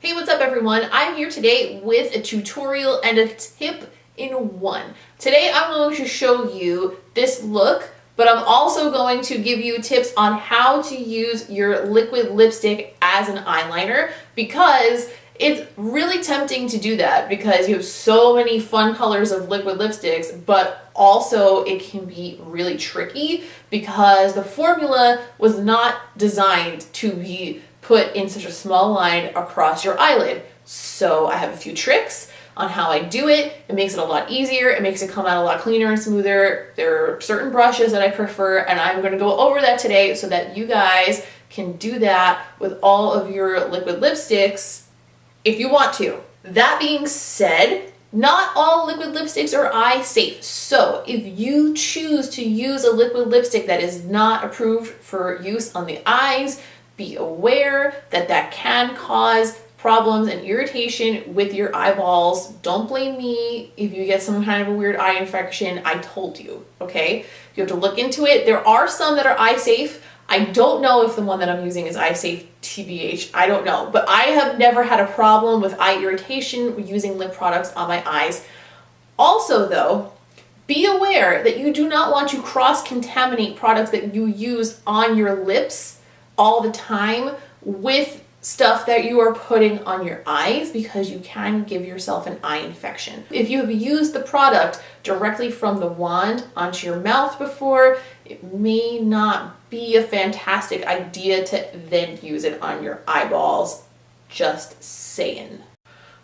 Hey, what's up everyone? I'm here today with a tutorial and a tip in one. Today I'm going to show you this look, but I'm also going to give you tips on how to use your liquid lipstick as an eyeliner, because it's really tempting to do that because you have so many fun colors of liquid lipsticks, but also it can be really tricky because the formula was not designed to be put in such a small line across your eyelid. So I have a few tricks on how I do it. It makes it a lot easier. It makes it come out a lot cleaner and smoother. There are certain brushes that I prefer, and I'm going to go over that today so that you guys can do that with all of your liquid lipsticks if you want to. That being said, not all liquid lipsticks are eye safe. So if you choose to use a liquid lipstick that is not approved for use on the eyes, be aware that that can cause problems and irritation with your eyeballs. Don't blame me if you get some kind of a weird eye infection. I told you, okay? You have to look into it. There are some that are eye safe. I don't know if the one that I'm using is eye safe, TBH. I don't know, but I have never had a problem with eye irritation using lip products on my eyes. Also though, be aware that you do not want to cross-contaminate products that you use on your lips all the time with stuff that you are putting on your eyes, because you can give yourself an eye infection. If you have used the product directly from the wand onto your mouth before, it may not be a fantastic idea to then use it on your eyeballs. Just saying.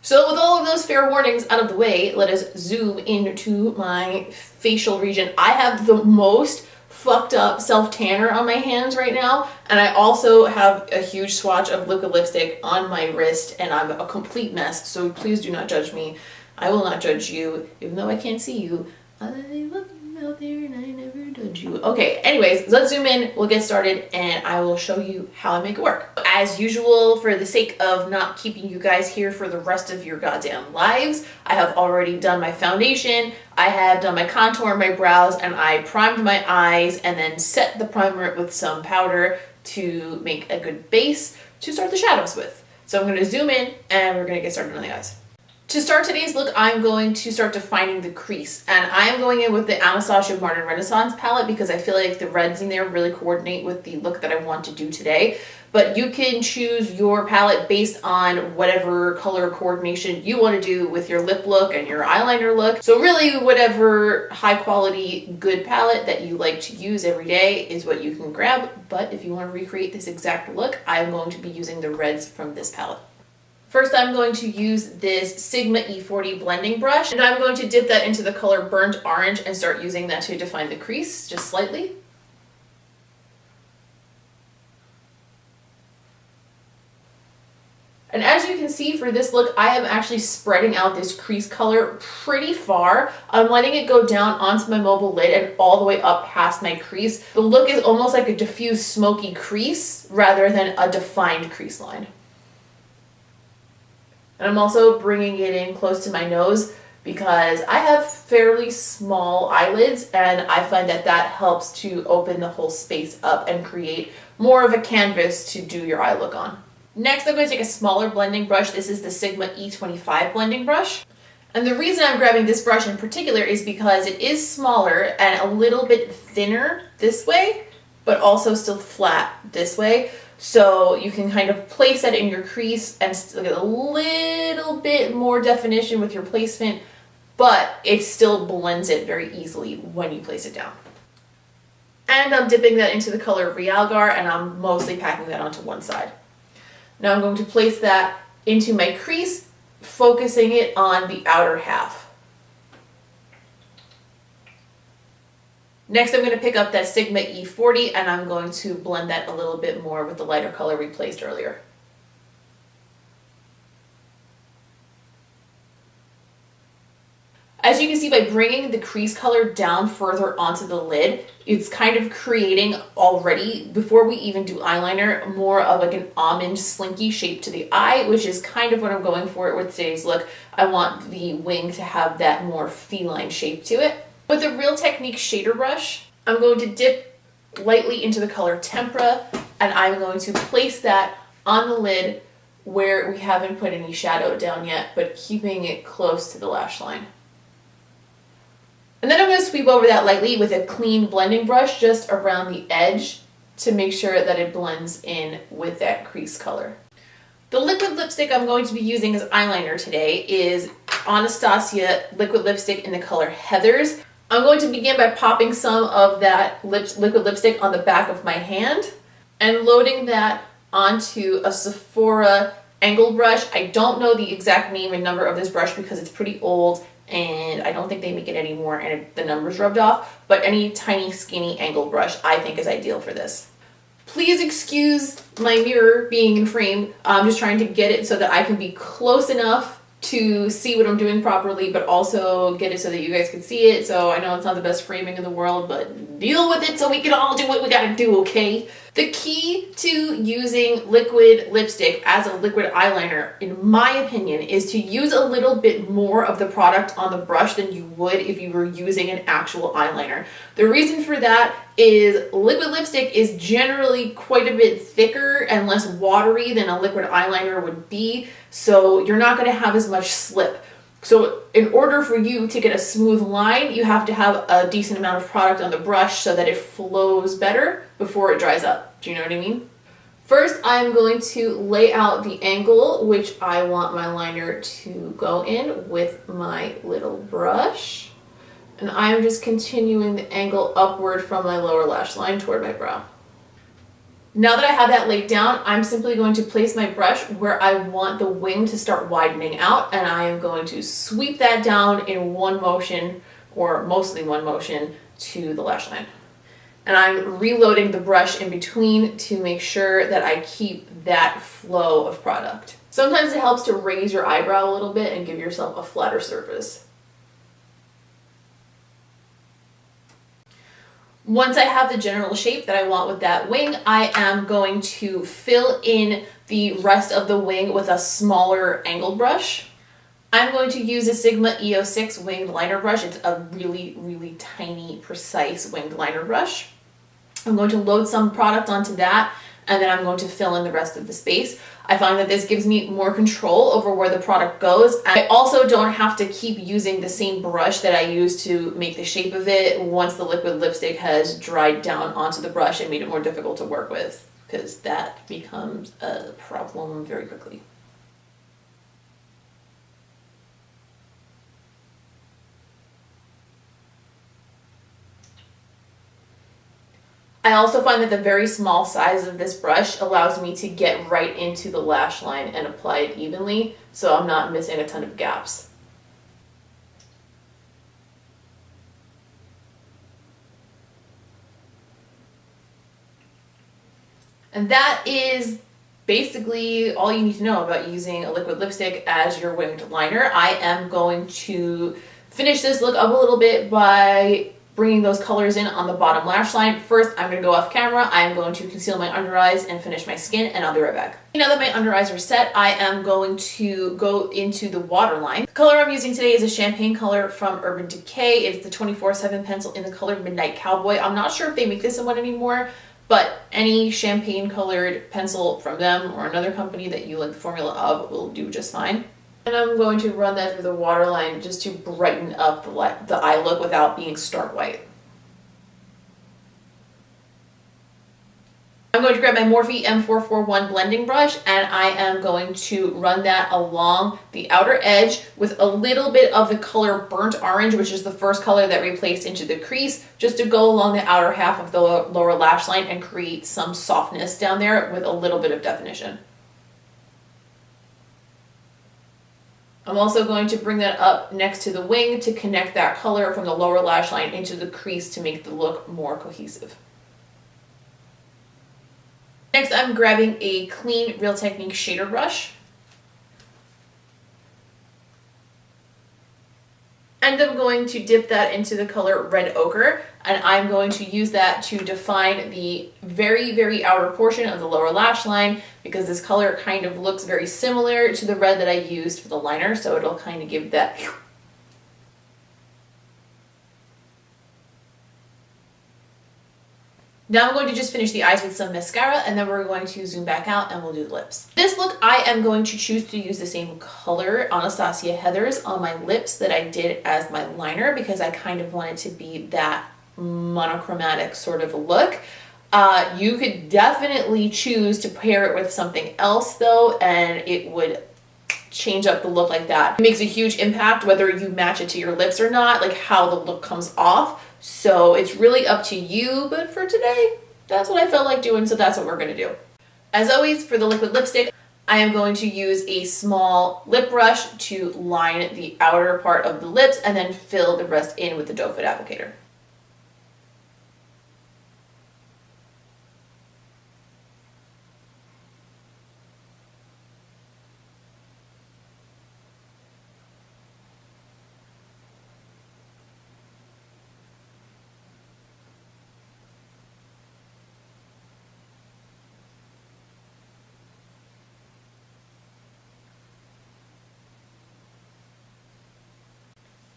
So with all of those fair warnings out of the way, let us zoom into my facial region. I have the most fucked up self-tanner on my hands right now, and I also have a huge swatch of liquid lipstick on my wrist, and I'm a complete mess, so please do not judge me. I will not judge you, even though I can't see you. I look out there and I never judge you. Okay, anyways, let's zoom in, we'll get started, and I will show you how I make it work. As usual, for the sake of not keeping you guys here for the rest of your goddamn lives, I have already done my foundation, I have done my contour, my brows, and I primed my eyes and then set the primer with some powder to make a good base to start the shadows with. So I'm going to zoom in and we're going to get started on the eyes. To start today's look, I'm going to start defining the crease, and I am going in with the Anastasia Modern Renaissance palette because I feel like the reds in there really coordinate with the look that I want to do today. But you can choose your palette based on whatever color coordination you want to do with your lip look and your eyeliner look. So really whatever high quality good palette that you like to use every day is what you can grab. But if you want to recreate this exact look, I'm going to be using the reds from this palette. First, I'm going to use this Sigma E40 blending brush, and I'm going to dip that into the color Burnt Orange and start using that to define the crease just slightly. And as you can see for this look, I am actually spreading out this crease color pretty far. I'm letting it go down onto my mobile lid and all the way up past my crease. The look is almost like a diffuse smoky crease rather than a defined crease line. And I'm also bringing it in close to my nose because I have fairly small eyelids, and I find that that helps to open the whole space up and create more of a canvas to do your eye look on. Next, I'm going to take a smaller blending brush. This is the Sigma E25 blending brush. And the reason I'm grabbing this brush in particular is because it is smaller and a little bit thinner this way, but also still flat this way. So you can kind of place that in your crease and still get a little bit more definition with your placement, but it still blends it very easily when you place it down. And I'm dipping that into the color Realgar, and I'm mostly packing that onto one side. Now I'm going to place that into my crease, focusing it on the outer half. Next, I'm going to pick up that Sigma E40 and I'm going to blend that a little bit more with the lighter color we placed earlier. As you can see, by bringing the crease color down further onto the lid, it's kind of creating already, before we even do eyeliner, more of like an almond slinky shape to the eye, which is kind of what I'm going for with today's look. I want the wing to have that more feline shape to it. With the Real Technique shader brush, I'm going to dip lightly into the color Tempera, and I'm going to place that on the lid where we haven't put any shadow down yet, but keeping it close to the lash line. And then I'm going to sweep over that lightly with a clean blending brush just around the edge to make sure that it blends in with that crease color. The liquid lipstick I'm going to be using as eyeliner today is Anastasia liquid lipstick in the color Heathers. I'm going to begin by popping some of that liquid lipstick on the back of my hand and loading that onto a Sephora angled brush. I don't know the exact name and number of this brush because it's pretty old and I don't think they make it anymore and the number's rubbed off, but any tiny skinny angled brush I think is ideal for this. Please excuse my mirror being in frame. I'm just trying to get it so that I can be close enough to see what I'm doing properly, but also get it so that you guys can see it. So I know it's not the best framing in the world, but deal with it so we can all do what we gotta do, okay? The key to using liquid lipstick as a liquid eyeliner, in my opinion, is to use a little bit more of the product on the brush than you would if you were using an actual eyeliner. The reason for that is liquid lipstick is generally quite a bit thicker and less watery than a liquid eyeliner would be, so you're not going to have as much slip. So in order for you to get a smooth line, you have to have a decent amount of product on the brush so that it flows better before it dries up. Do you know what I mean? First, I'm going to lay out the angle which I want my liner to go in with my little brush. And I'm just continuing the angle upward from my lower lash line toward my brow. Now that I have that laid down, I'm simply going to place my brush where I want the wing to start widening out, and I am going to sweep that down in one motion, or mostly one motion, to the lash line. And I'm reloading the brush in between to make sure that I keep that flow of product. Sometimes it helps to raise your eyebrow a little bit and give yourself a flatter surface. Once I have the general shape that I want with that wing, I am going to fill in the rest of the wing with a smaller angled brush. I'm going to use a Sigma EO6 winged liner brush. It's a really, really tiny, precise winged liner brush. I'm going to load some product onto that, and then I'm going to fill in the rest of the space. I find that this gives me more control over where the product goes. I also don't have to keep using the same brush that I used to make the shape of it once the liquid lipstick has dried down onto the brush and made it more difficult to work with, because that becomes a problem very quickly. I also find that the very small size of this brush allows me to get right into the lash line and apply it evenly, so I'm not missing a ton of gaps. And that is basically all you need to know about using a liquid lipstick as your winged liner. I am going to finish this look up a little bit by bringing those colors in on the bottom lash line. First, I'm going to go off camera. I am going to conceal my under eyes and finish my skin, and I'll be right back. Now that my under eyes are set, I am going to go into the waterline. The color I'm using today is a champagne color from Urban Decay. It's the 24/7 pencil in the color Midnight Cowboy. I'm not sure if they make this in one anymore, but any champagne colored pencil from them or another company that you like the formula of will do just fine. And I'm going to run that through the waterline just to brighten up the eye look without being stark white. I'm going to grab my Morphe M441 blending brush, and I am going to run that along the outer edge with a little bit of the color Burnt Orange, which is the first color that we placed into the crease, just to go along the outer half of the lower lash line and create some softness down there with a little bit of definition. I'm also going to bring that up next to the wing to connect that color from the lower lash line into the crease to make the look more cohesive. Next, I'm grabbing a clean Real Technique shader brush. And I'm going to dip that into the color Red Ochre, and I'm going to use that to define the very, very outer portion of the lower lash line, because this color kind of looks very similar to the red that I used for the liner, so it'll kind of give that. Now I'm going to just finish the eyes with some mascara, and then we're going to zoom back out and we'll do the lips. This look, I am going to choose to use the same color, Anastasia Heathers, on my lips that I did as my liner because I kind of want it to be that monochromatic sort of look. You could definitely choose to pair it with something else though, and it would change up the look like that. It makes a huge impact whether you match it to your lips or not, like how the look comes off. So it's really up to you, but for today, that's what I felt like doing, so that's what we're gonna do. As always, for the liquid lipstick, I am going to use a small lip brush to line the outer part of the lips and then fill the rest in with the doe foot applicator.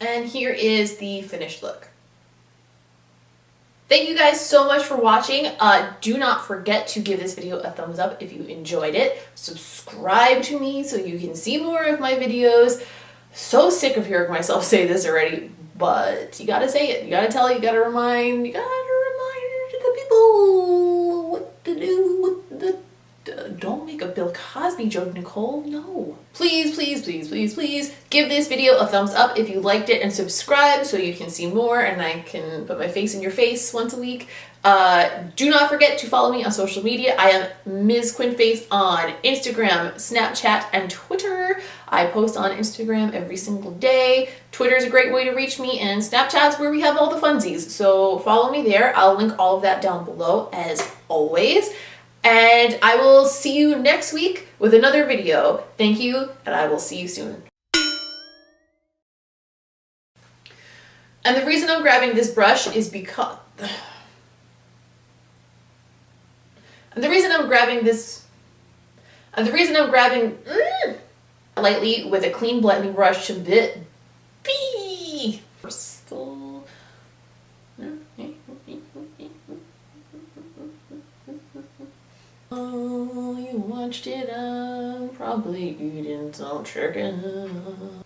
And here is the finished look. Thank you guys so much for watching. Do not forget to give this video a thumbs up if you enjoyed it. Subscribe to me so you can see more of my videos. So sick of hearing myself say this already, but you gotta say it. You gotta tell it, you gotta remind the people what to do with the... Don't make a Bill Cosby joke, Nicole. No. Please, please, please, please, please give this video a thumbs up if you liked it and subscribe so you can see more and I can put my face in your face once a week. Do not forget to follow me on social media. I am Ms. Quinnface on Instagram, Snapchat, and Twitter. I post on Instagram every single day. Twitter is a great way to reach me, and Snapchat's where we have all the funsies. So follow me there. I'll link all of that down below as always. And I will see you next week with another video. Thank you, and I will see you soon. And the reason I'm grabbing this brush is because... And the reason I'm grabbing lightly with a clean blending brush to be... Oh, you watched it, I'm probably eating some chicken.